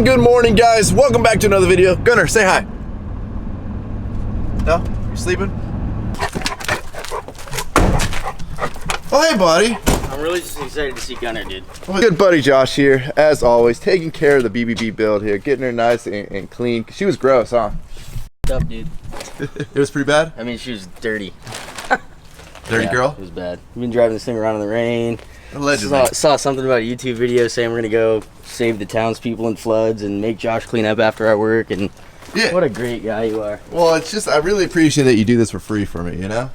Good morning, guys. Welcome back to another video. Gunner, say hi. No? You sleeping? Oh, hey, buddy. I'm really just excited to see Gunner, dude. Good buddy Josh here, as always, taking care of the BBB build here, getting her nice and clean. She was gross, huh? Up, dude. It was pretty bad? I mean, she was dirty. Dirty girl? It was bad. We've been driving this thing around in the rain. Allegedly. Saw something about a YouTube video saying we're gonna go save the townspeople in floods and make Josh clean up after our work, and Yeah. what a great guy you are. Well, it's just, I really appreciate that you do this for free for me, you know?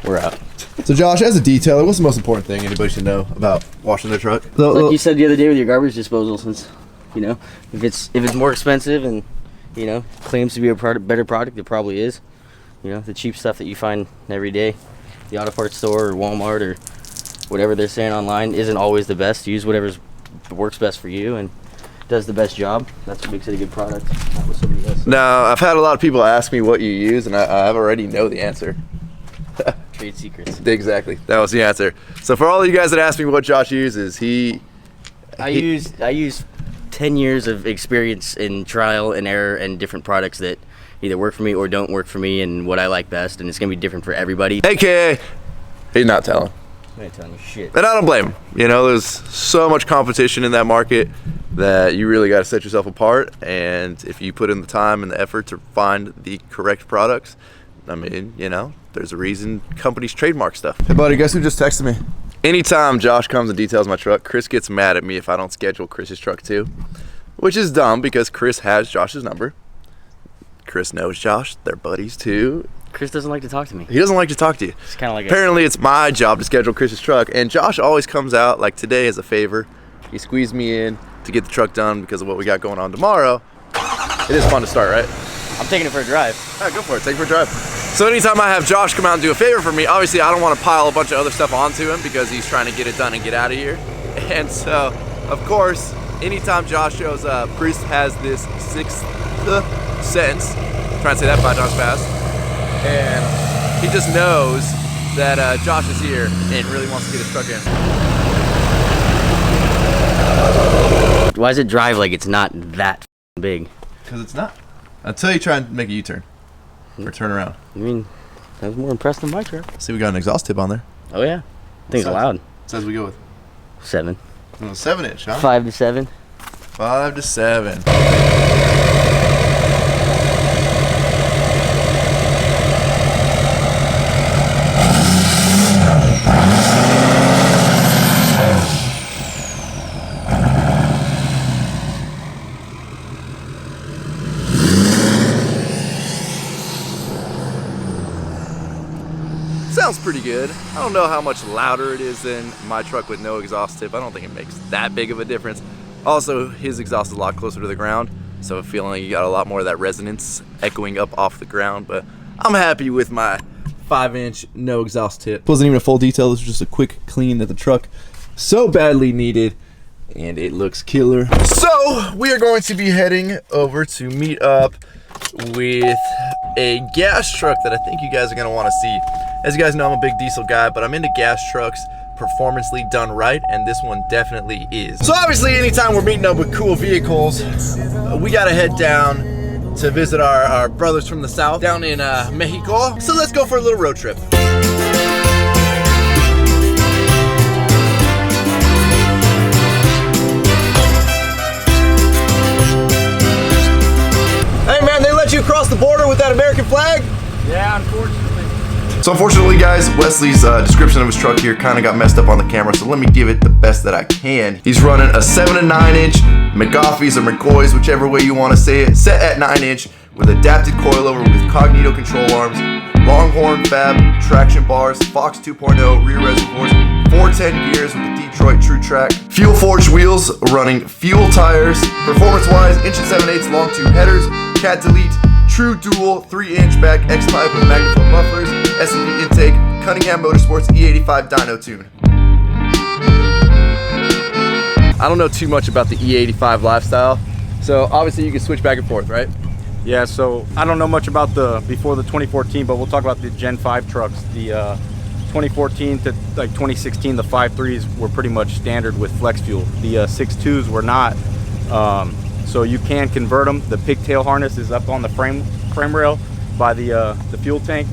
We're out. So Josh, as a detailer, what's the most important thing anybody should know about washing their truck? Like you said the other day with your garbage disposal, since, you know, if it's more expensive and, you know, claims to be a better product, it probably is. You know, the cheap stuff that you find every day, the auto parts store or Walmart or whatever they're saying online, isn't always the best. Use whatever works best for you and does the best job. That's what makes it a good product. Not what somebody else. Now, I've had a lot of people ask me what you use, and I already know the answer. Trade secrets. Exactly, that was the answer. So for all of you guys that ask me what Josh uses, I use 10 years of experience in trial and error and different products that either work for me or don't work for me, and what I like best, and it's gonna be different for everybody. AKA, he's not telling. I ain't telling you shit. And I don't blame him. You know, there's so much competition in that market that you really got to set yourself apart. And if you put in the time and the effort to find the correct products, I mean, you know, there's a reason companies trademark stuff. Hey, buddy, guess who just texted me? Anytime Josh comes and details my truck, Chris gets mad at me if I don't schedule Chris's truck too, which is dumb because Chris has Josh's number. Chris knows Josh. They're buddies too. Chris doesn't like to talk to me. He doesn't like to talk to you. It's kind of like apparently it's my job to schedule Chris's truck, and Josh always comes out like today as a favor. He squeezed me in to get the truck done because of what we got going on tomorrow. It is fun to start, right? I'm taking it for a drive. All right, go for it. Take it for a drive. So anytime I have Josh come out and do a favor for me, obviously I don't want to pile a bunch of other stuff onto him because he's trying to get it done and get out of here. And so, of course, anytime Josh shows up, Chris has this sixth sense. I'm trying to say that 5 times fast. And he just knows that Josh is here and really wants to get his truck in. Why does it drive like it's not that big? Because it's not. Until you try and make a U-turn or turn around. I mean, that was more impressed than my truck. See, we got an exhaust tip on there. Oh yeah, thing's loud. Says we go with 7. 7-inch, huh? 5 to 7. 5 to 7. Sounds pretty good. I don't know how much louder it is than my truck with no exhaust tip. I don't think it makes that big of a difference. Also, his exhaust is a lot closer to the ground, so I'm feeling like you got a lot more of that resonance echoing up off the ground, but I'm happy with my 5-inch no exhaust tip. It wasn't even a full detail, this was just a quick clean that the truck so badly needed, and it looks killer. So, we are going to be heading over to meet up with a gas truck that I think you guys are gonna wanna see. As you guys know, I'm a big diesel guy, but I'm into gas trucks, performancely done right, and this one definitely is. So obviously, anytime we're meeting up with cool vehicles, we gotta head down to visit our brothers from the south down in Mexico. So let's go for a little road trip. Hey man, they let you cross the border with that American flag? Yeah, unfortunately. So unfortunately, guys, Wesley's description of his truck here kind of got messed up on the camera, so let me give it the best that I can. He's running a 7 to 9 inch McGoffey's or McCoy's, whichever way you want to say it, set at 9 inch with adapted coilover with Cognito control arms, Longhorn Fab traction bars, Fox 2.0 rear reservoirs, 410 gears with the Detroit True Track, fuel forged wheels running fuel tires, performance-wise, 1 7/8" long tube headers, cat delete, true dual 3-inch back X-pipe with magnaflow mufflers, S&D intake, Cunningham Motorsports E85 dyno tune. I don't know too much about the E85 lifestyle, so obviously you can switch back and forth, right? Yeah, so I don't know much about the before the 2014, but we'll talk about the Gen 5 trucks, the 2014 to like 2016, the 5.3s were pretty much standard with flex fuel. The 6.2s were not. So you can convert them. The pigtail harness is up on the frame rail by the fuel tank,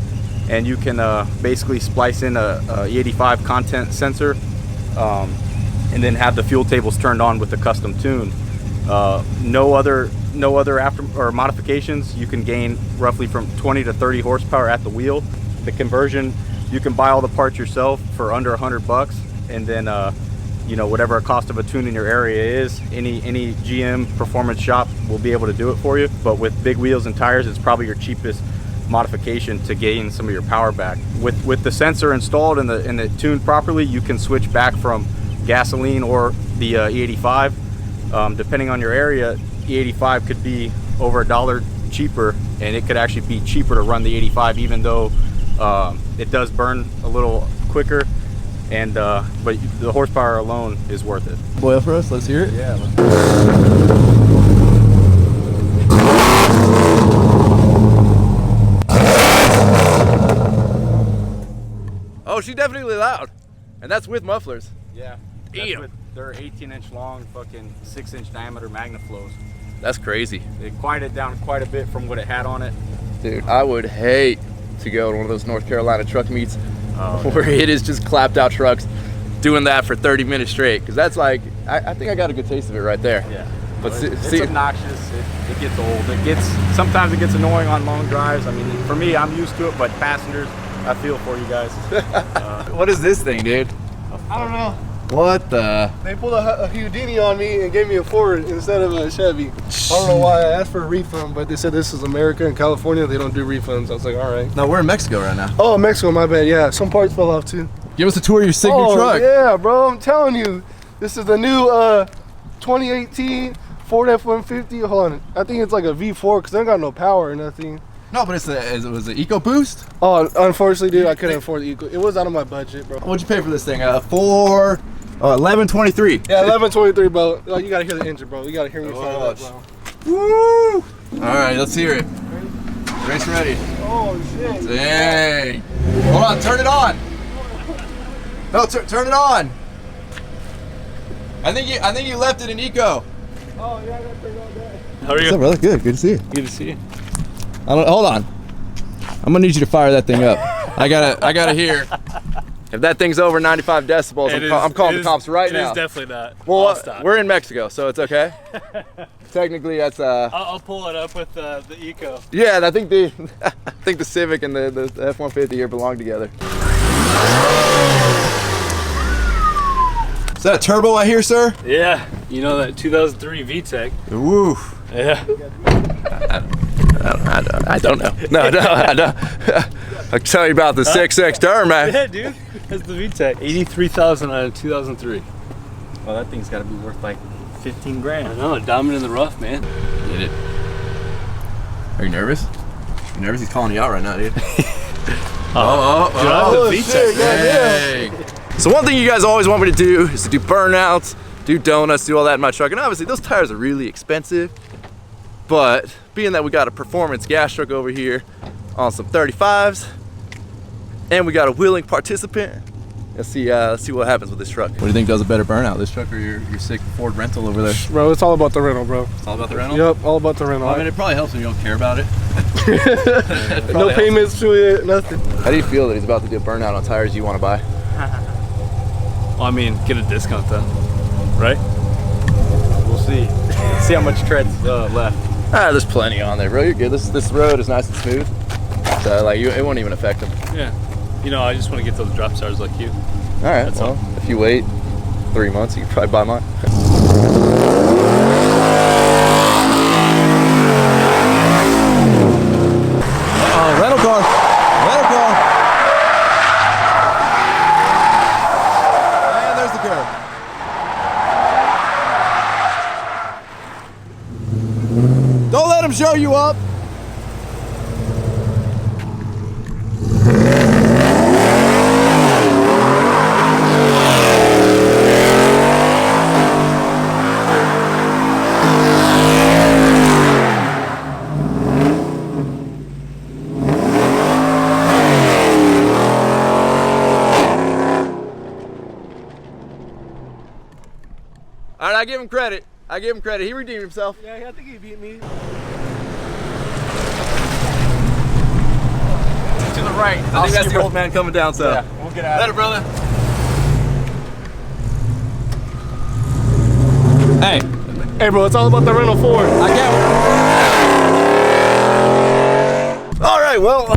and you can basically splice in a E85 content sensor, and then have the fuel tables turned on with the custom tune. No other after or modifications. You can gain roughly from 20 to 30 horsepower at the wheel. The conversion, you can buy all the parts yourself for under $100, and then you know, whatever cost of a tune in your area is, any GM performance shop will be able to do it for you. But with big wheels and tires, it's probably your cheapest modification to gain some of your power back. With the sensor installed and the tuned properly, you can switch back from gasoline or the E85. Depending on your area, E85 could be over $1 cheaper, and it could actually be cheaper to run the 85, even though it does burn a little quicker. And but the horsepower alone is worth it. Boil for us, let's hear it. Yeah. Oh, she's definitely loud, and that's with mufflers. Yeah. They're 18-inch long, fucking 6-inch diameter MagnaFlows. That's crazy. They quieted it down quite a bit from what it had on it. Dude, I would hate to go to one of those North Carolina truck meets where it is just clapped out trucks doing that for 30 minutes straight, because that's like, I think I got a good taste of it right there. Yeah. But it's obnoxious. It gets old. Sometimes it gets annoying on long drives. I mean, for me, I'm used to it, but passengers, I feel for you guys. What is this thing, dude? I don't know. What the? They pulled a Houdini on me and gave me a Ford instead of a Chevy. I don't know why. I asked for a refund, but they said this is America and California. They don't do refunds. I was like, all right. No, we're in Mexico right now. Oh, Mexico, my bad. Yeah, some parts fell off too. Give us a tour of your sick new truck. Yeah, bro. I'm telling you. This is the new 2018 Ford F-150. Hold on. I think it's like a V4 because they don't got no power or nothing. No, but it was an EcoBoost? Oh, unfortunately, dude, I couldn't afford the Eco. It was out of my budget, bro. What'd you pay for this thing? $11.23. Yeah, 1123, bro. Oh, you gotta hear the engine, bro. You gotta hear me fire up, bro. Woo! All right, let's hear it. Race ready. Oh shit! Dang! Hold on, turn it on. No, turn it on. I think you left it in eco. Oh yeah, I gotta turn it on that. How are you? What's up, brother? Good to see you. Good to see you. Hold on. I'm gonna need you to fire that thing up. I gotta hear. If that thing's over 95 decibels, I'm calling the cops right now. It is definitely not. Well, we're in Mexico, so it's okay. Technically, that's I'll pull it up with the Eco. Yeah, I think the Civic and the F-150 here belong together. Is that a turbo I hear, sir? Yeah, you know that 2003 VTEC. Woo. Yeah. I don't know. No, I don't. I'll tell you about the 6X turn, man. Yeah, dude. That's the VTEC. 83,000 out of 2003. Well, that thing's got to be worth like 15 grand. I know, a diamond in the rough, man. Get it. Are you nervous? You nervous? He's calling you out right now, dude. Oh, the VTEC. Dang. So one thing you guys always want me to do is to do burnouts, do donuts, do all that in my truck. And obviously those tires are really expensive. But being that we got a performance gas truck over here on some 35s, and we got a willing participant, let's see what happens with this truck. What do you think does a better burnout, this truck or your sick Ford rental over there? Bro, it's all about the rental, bro. It's all about the rental? Yep, all about the rental. Well, I mean, it probably helps when you don't care about it. No payments to it, nothing. How do you feel that he's about to do a burnout on tires you want to buy? Well, I mean, get a discount then, right? We'll see. See how much tread's left. There's plenty on there, bro. You're good. This road is nice and smooth, so like it won't even affect him. Yeah. You know, I just want to get those drop stars like you. All right. That's well, all. if you wait 3 months, you can probably buy mine. Rental car. Rental car. And there's the curb. Don't let him show you up. All right, I give him credit. He redeemed himself. Yeah, I think he beat me. To the right. I think that's the old man coming down, so. Yeah, we'll get out. Later, brother. Hey, Hey, bro, it's all about the rental Ford. I can't. All right, well,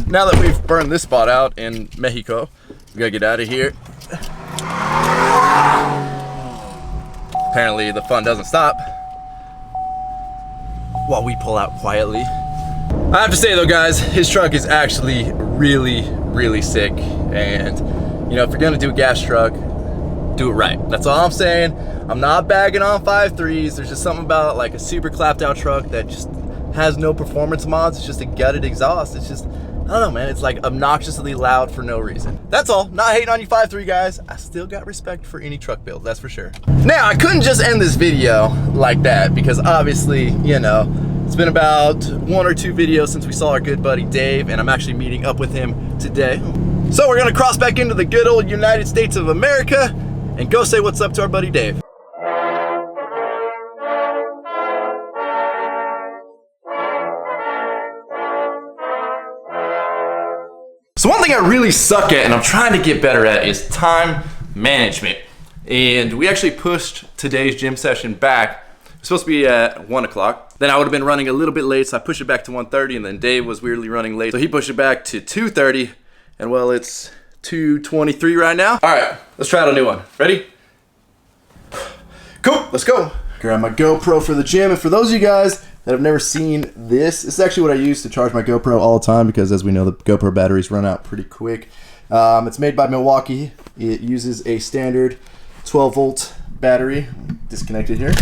now that we've burned this spot out in Mexico, we gotta get out of here. Apparently, the fun doesn't stop while we pull out quietly. I have to say though, guys, his truck is actually really sick. And you know, if you're gonna do a gas truck, do it right. That's all I'm saying. I'm not bagging on 5.3s. There's just something about like a super clapped out truck that just has no performance mods. It's just a gutted exhaust. It's just, I don't know, man. It's like obnoxiously loud for no reason. That's all. Not hating on you 5.3 guys. I still got respect for any truck build, that's for sure. Now, I couldn't just end this video like that because obviously, you know, it's been about 1 or 2 videos since we saw our good buddy Dave, and I'm actually meeting up with him today. So we're gonna cross back into the good old United States of America and go say what's up to our buddy Dave. So one thing I really suck at and I'm trying to get better at is time management. And we actually pushed today's gym session back. It was supposed to be at 1 o'clock. Then I would have been running a little bit late, so I pushed it back to 1:30, and then Dave was weirdly running late, so he pushed it back to 2:30, and well, it's 2:23 right now. All right, let's try out a new one. Ready? Cool, let's go. Grab my GoPro for the gym, and for those of you guys that have never seen this is actually what I use to charge my GoPro all the time because as we know, the GoPro batteries run out pretty quick. It's made by Milwaukee. It uses a standard 12 volt battery. Disconnected here.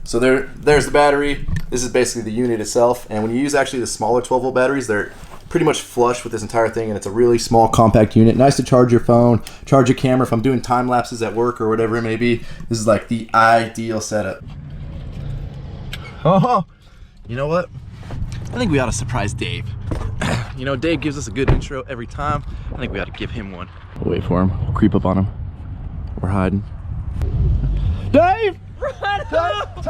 So there's the battery. This is basically the unit itself. And when you use actually the smaller 12 volt batteries, they're pretty much flush with this entire thing, and it's a really small compact unit. Nice to charge your phone, charge your camera if I'm doing time lapses at work or whatever it may be. This is like the ideal setup. Oh, you know what? I think we ought to surprise Dave. You know, Dave gives us a good intro every time. I think we ought to give him one. We'll wait for him. We'll creep up on him. We're hiding. Dave! Run up!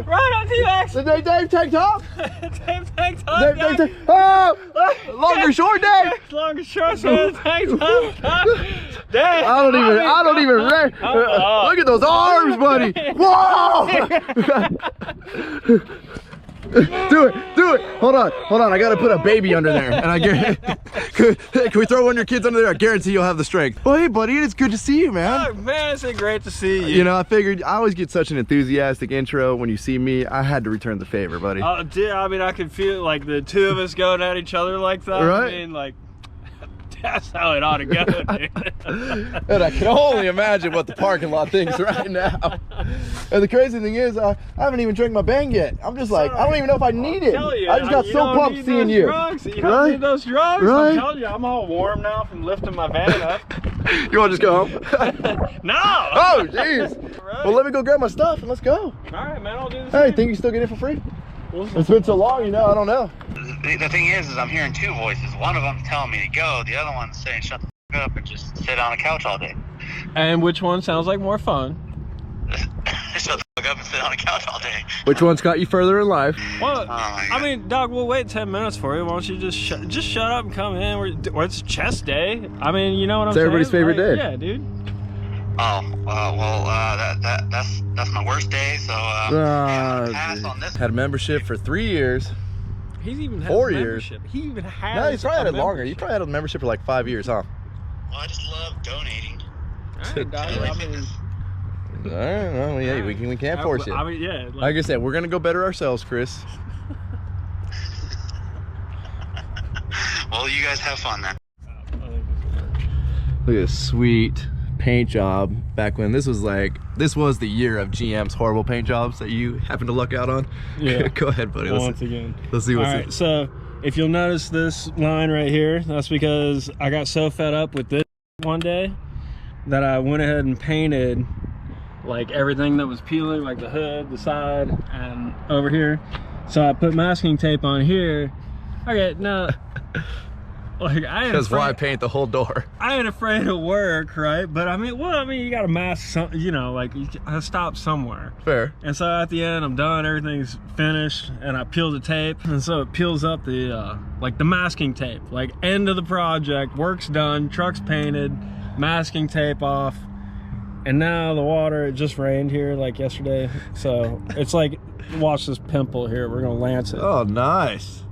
Run up, DMAX! Dave, take top! Dave, tank top! Dave. Oh! Long or short, Dave! Long or short, tank top! Dave! I don't even look at those arms, buddy! Whoa! Do it! Hold on! I gotta put a baby under there, and I guarantee. Can we throw one of your kids under there? I guarantee you'll have the strength. Well, hey, buddy, it's good to see you, man. Oh, man, it's great to see you. You know, I figured I always get such an enthusiastic intro when you see me. I had to return the favor, buddy. Oh, dude, I mean, I can feel like the two of us going at each other like that. Right? I mean, like, that's how it ought to go, dude. And I can only imagine what the parking lot thinks right now. And the crazy thing is, I haven't even drank my bang yet. I'm just like, I don't even know if I need it. I just got so pumped seeing you. You don't need those drugs. Right? I'm telling you, I'm all warm now from lifting my van up. You want to just go home? No! Oh, jeez. Right. Well, let me go grab my stuff and let's go. All right, man, I'll do this. Hey, think you still get it for free? It's been so long, you know, I don't know. The thing is I'm hearing two voices. One of them's telling me to go. The other one's saying shut the f up and just sit on a couch all day. And which one sounds like more fun? Shut the f up and sit on a couch all day. Which one's got you further in life? Well, my I mean, dog, we'll wait 10 minutes for you. Why don't you just shut up and come in? Or it's chest day. I mean, you know what I'm saying? It's everybody's favorite day. Yeah, dude. Oh, that's my worst day. So pass on this. Had a membership for 3 years. He's even had 4 a years. membership. He even has. No, he's probably had a it longer. You membership. probably had a membership for like 5 years, huh? Well, I just love donating. All right, dog, I mean, I don't know. Yeah, we can't force it. I mean, yeah. Like I said, we're gonna go better ourselves, Chris. Well, you guys have fun then. Look at this sweet paint job back when this was the year of GM's horrible paint jobs that you happened to luck out on. Yeah. Go ahead, buddy. Once again. Let's see what's All right, so if you'll notice this line right here, that's because I got so fed up with this one day that I went ahead and painted like everything that was peeling, like the hood, the side, and over here. So I put masking tape on here. Okay, now Like, I ain't Because why afraid, paint the whole door? I ain't afraid of work, right? But I mean, well, I mean, you gotta mask some, you know, like you gotta stop somewhere. Fair. And so at the end, I'm done, everything's finished, and I peel the tape, and so it peels up the like the masking tape. Like, end of the project, work's done, truck's painted, masking tape off, and now the water, it just rained here like yesterday, so it's like, watch this pimple here, we're gonna lance it. Oh, nice.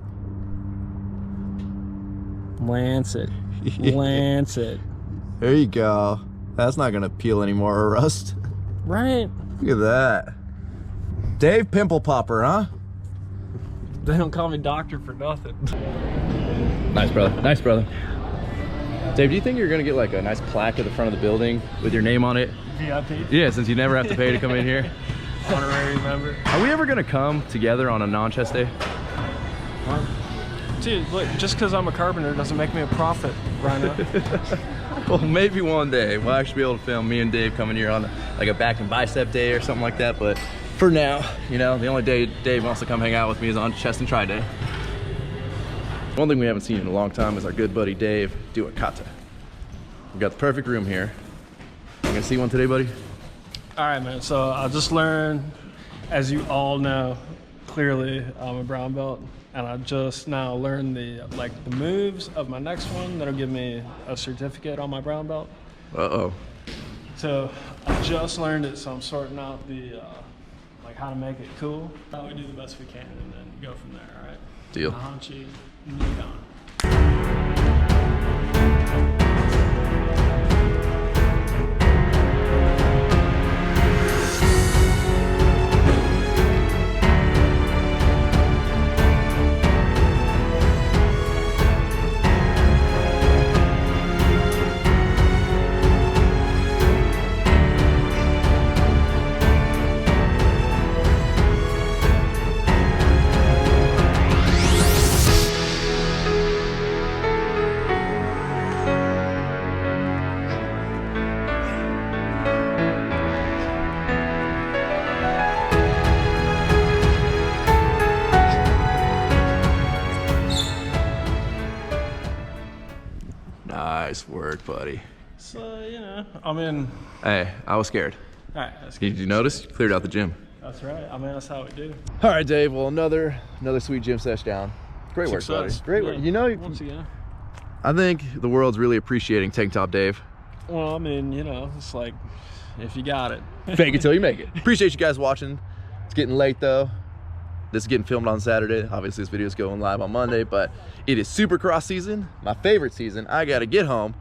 Lance it. Lance it. There you go. That's not gonna peel anymore or rust. Right? Look at that. Dave Pimple Popper, huh? They don't call me doctor for nothing. Nice, brother. Nice, brother. Dave, do you think you're gonna get like a nice plaque at the front of the building with your name on it? VIP? Yeah, since you never have to pay to come in here. Honorary member. Are we ever gonna come together on a non-chest day? Dude, look, just because I'm a carpenter doesn't make me a prophet, Rhino. Well, maybe one day we'll actually be able to film me and Dave coming here on like a back and bicep day or something like that. But for now, you know, the only day Dave wants to come hang out with me is on chest and try day. One thing we haven't seen in a long time is our good buddy Dave do a kata. We've got the perfect room here. You gonna see one today, buddy? All right, man, so I just learned, as you all know, clearly I'm a brown belt, and I just now learned the moves of my next one that'll give me a certificate on my brown belt. Uh-oh. So I just learned it, so I'm sorting out the like how to make it cool. How we do the best we can, and then go from there. All right. Deal. Nahanchi, Nidan. Nice work, buddy. So, you know, I mean, Hey, I was scared. all right, that's Did you notice? You cleared out the gym. That's right. I mean, that's how we do. All right, Dave. Well, another sweet gym sesh down. Great work, buddy. Success. Great work. Yeah. You know, Once again. I think the world's really appreciating Tank Top Dave. Well, I mean, you know, it's like, if you got it. Fake it till you make it. Appreciate you guys watching. It's getting late though. This is getting filmed on Saturday. Obviously this video is going live on Monday, but it is Supercross season, my favorite season. I gotta get home,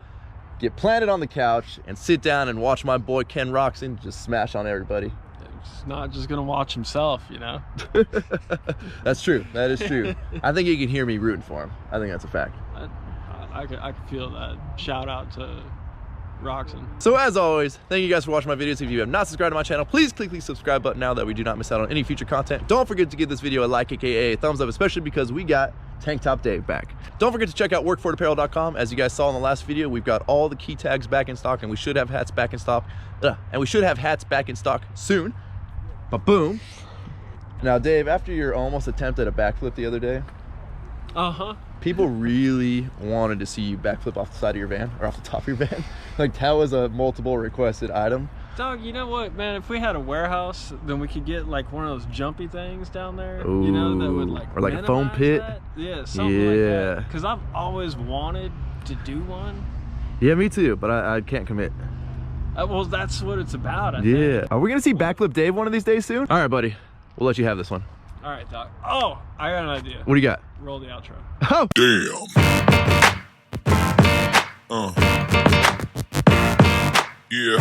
get planted on the couch, and sit down and watch my boy Ken Roxon just smash on everybody. He's not just gonna watch himself, you know? That's true, that is true. I think you can hear me rooting for him. I think that's a fact. I can feel that. Shout out to Roxon. So as always, thank you guys for watching my videos. If you have not subscribed to my channel, please click the subscribe button now that we do not miss out on any future content. Don't forget to give this video a like, aka a thumbs up, especially because we got Tank Top Dave back. Don't forget to check out workforapparel.com. As you guys saw in the last video, we've got all the key tags back in stock, and we should have hats back in stock. Soon. But boom. Now, Dave, after your almost attempt at a backflip the other day, people really wanted to see you backflip off the side of your van, or off the top of your van. Like, that was a multiple requested item. Dog, you know what, man? If we had a warehouse, then we could get like one of those jumpy things down there. Ooh, you know, that would like, or like a foam pit. That. Yeah, something like that. Because I've always wanted to do one. Yeah, me too, but I can't commit. Well, that's what it's about, I think. Are we gonna see Backflip Dave one of these days soon? All right, buddy. We'll let you have this one. All right, Doc. Oh, I got an idea. What do you got? Roll the outro. Oh! Damn. Yeah.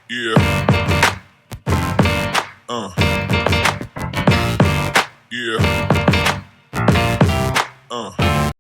Yeah. Yeah.